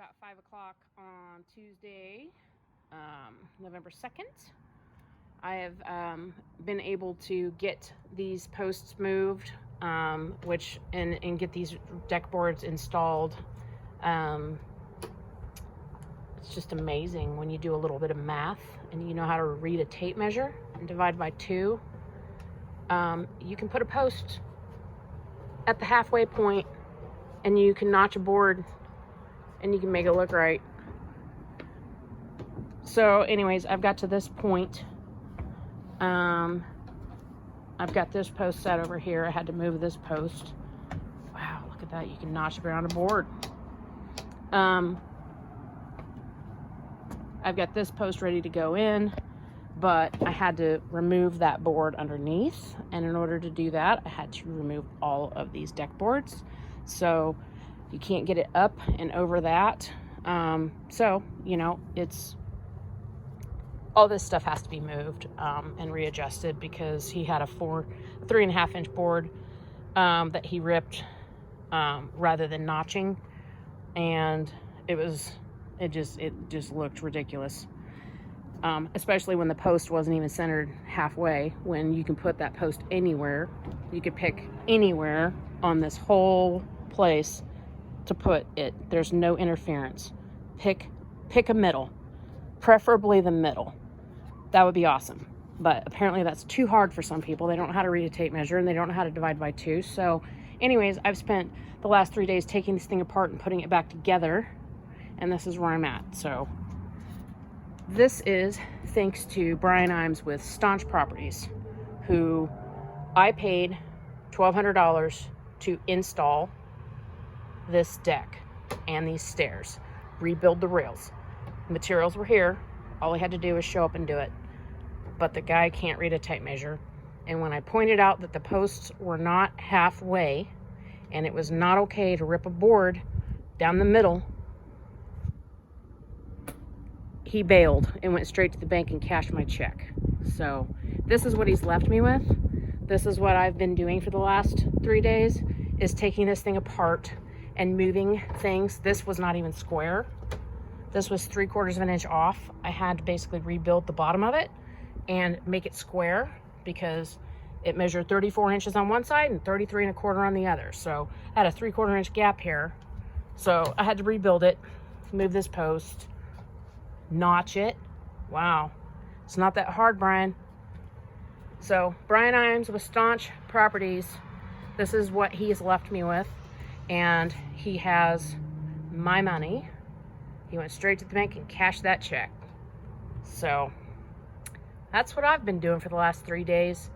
about 5 o'clock on Tuesday, November 2nd. I have been able to get these posts moved, and get these deck boards installed. It's just amazing when you do a little bit of math and you know how to read a tape measure and divide by 2. You can put a post at the halfway point and you can notch a board and you can make it look right. So anyways, I've got to this point. I've got this post set over here. I had to move this post. Wow, look at that. You can notch around a board. I've got this post ready to go in, but I had to remove that board underneath. And in order to do that, I had to remove all of these deck boards. So you can't get it up and over that. So, you know, all this stuff has to be moved and readjusted because he had a 3.5 inch board that he ripped rather than notching, and it just looked ridiculous. Especially when the post wasn't even centered halfway, when you can put that post anywhere. You could pick anywhere on this whole place to put it. There's no interference. Pick a middle, preferably the middle. That would be awesome. But apparently that's too hard for some people. They don't know how to read a tape measure and they don't know how to divide by 2. So anyways, I've spent the last 3 days taking this thing apart and putting it back together. And this is where I'm at. So this is thanks to Brian Imes with Staunch Properties, who I paid $1,200 to install this deck and these stairs, rebuild the rails. Materials were here. All I had to do was show up and do it. But the guy can't read a tape measure. And when I pointed out that the posts were not halfway and it was not okay to rip a board down the middle, he bailed and went straight to the bank and cashed my check. So this is what he's left me with. This is what I've been doing for the last 3 days, is taking this thing apart and moving things. This was not even square. This was 3/4 of an inch off. I had to basically rebuild the bottom of it and make it square because it measured 34 inches on one side and 33 1/4 on the other. So I had a 3/4 inch gap here. So I had to rebuild it, move this post, notch it. Wow, it's not that hard, Brian. So Brian Imes with Staunch Properties, this is what he has left me with, and he has my money. He went straight to the bank and cashed that check. So that's what I've been doing for the last 3 days.